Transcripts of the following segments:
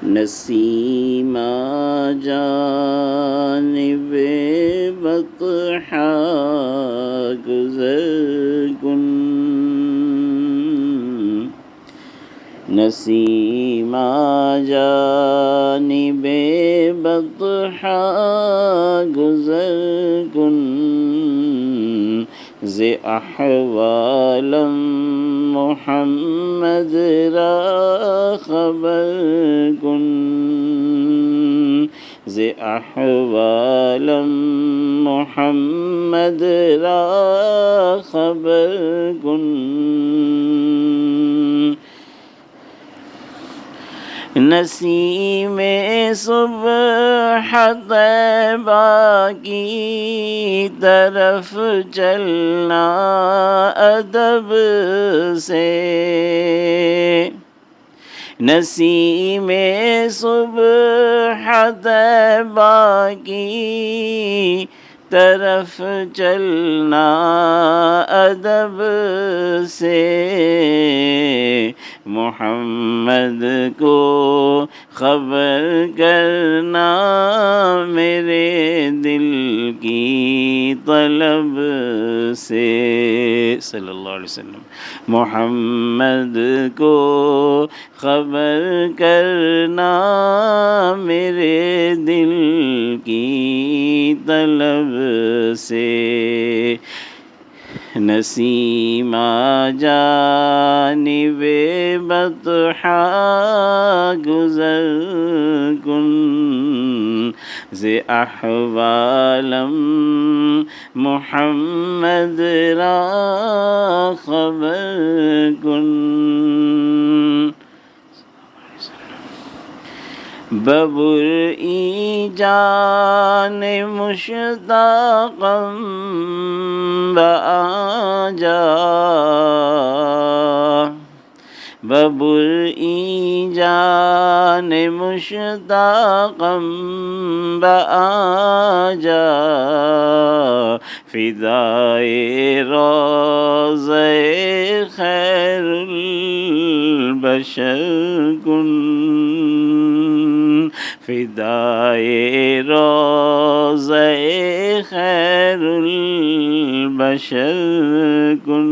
نسیم جانب بطحا گزر کن، نسیم جانب بطحا گزر کن، ز احوالم محمد را خبر کن، ز احوالم محمد را خبر کن، نسیم صبح طیبہ کی طرف چلنا ادب سے، نسیم صبح طیبہ کی طرف چلنا ادب سے، محمد کو خبر کرنا میرے دل کی طلب سے، صلی اللہ علیہ وسلم، محمد کو خبر کرنا میرے دل کی طلب سے، نسیم جانب بطحا گزر کن، ز احوالم محمد را خبر کن، ببرئی جان مشتاقم بآجا، ببرئی جان مشتاقم بآجا، فدائے روضہ خیر البشر کن، فدائے روضہ خیر البشر کن،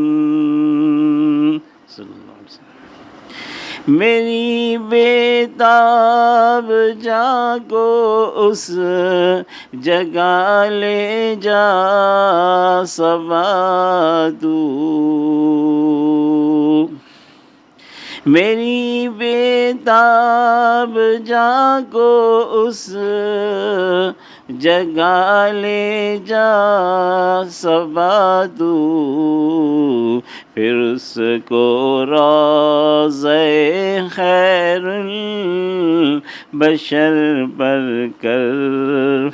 صلی اللہ علیہ وسلم، میری بیتاب جاں کو اس جگہ لے جا صبا تو، میری بیتاب جاں کو اس جگہ لے جا صبا تو، پھر اس کو روضہ خیر البشر پر کر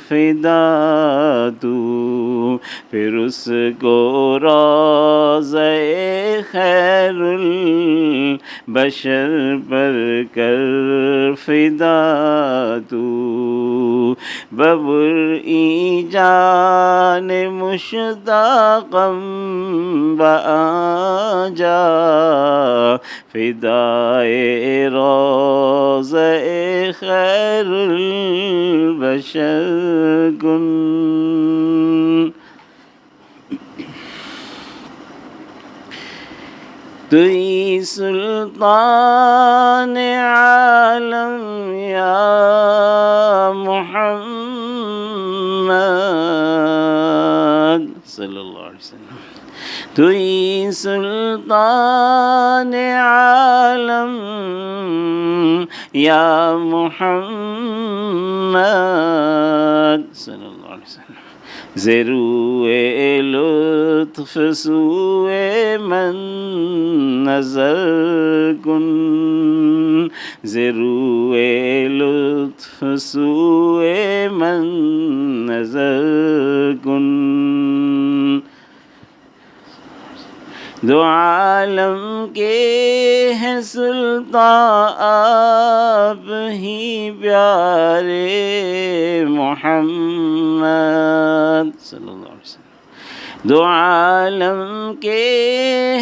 فدا تو، پھر اس کو روضہ خیر البشر پر کر فدا تو، ببرئی جان مشتاقم بآجا، فدائے روضہ خیر البشر کن، توئی سلطان عالم یا محمد، صلی اللہ علیہ وسلم، توئی سلطان عالم یا محمد، صلی اللہ علیہ وسلم، ز روئے لطف سوئے من نظر کن، ز روئے لطف سوئے من نظر کن، دو عالم کے ہیں سلطان آپ ہی پیارے محمد، صلی اللہ علیہ وسلم، دو عالم کے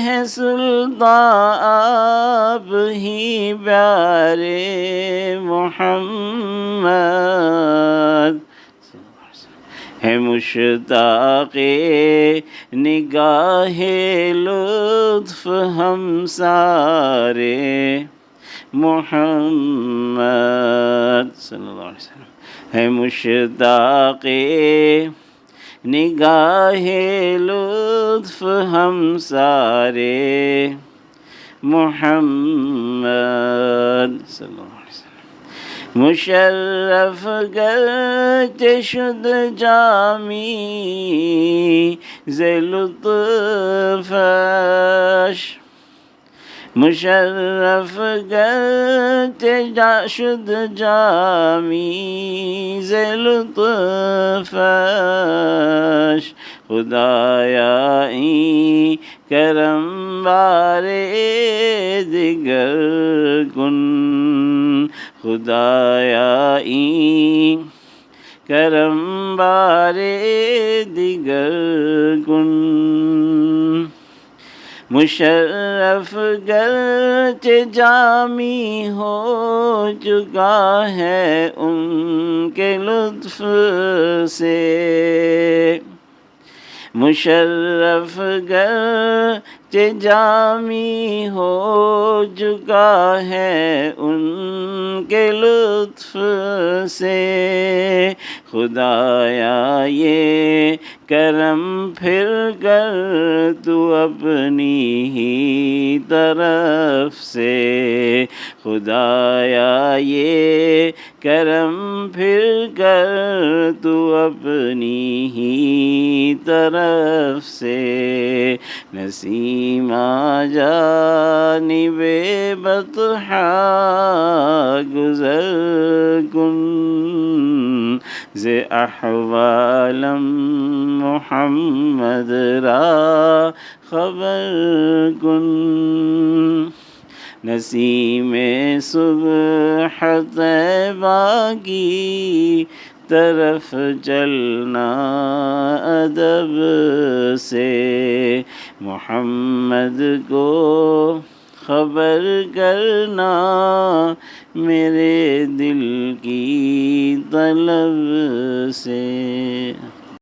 ہیں سلطان آپ ہی پیارے محمد، ہے مشتاق نگاہ لطف ہم سارے محمد صلی اللہ علیہ وسلم، ہے مشتاق نگاہ لطف ہم سارے محمد صلی اللہ علیہ وسلم، مشرف گرچہ شد جامی ز لطفش، مشرف گرچہ شد جامی ز لطفش، خدایا این کرم بارے دیگر کن، خدایا این کرم بارے دیگر کن، مشرف گرچہ جامی ہو چکا ہے ان کے لطف سے، مشرف گرچہ جامی ہو چکا ہے ان کے لطف سے، خدایا یہ کرم پھر کر تو اپنی ہی طرف سے، خدایا یہ کرم پھر کر تو اپنی ہی طرف سے، نسیم جانب بطحا گزر کن، ز احوالم محمد را خبر کن، نسیم صبح طیبہ کی طرف چلنا ادب سے، محمد کو خبر کرنا میرے دل کی طلب سے۔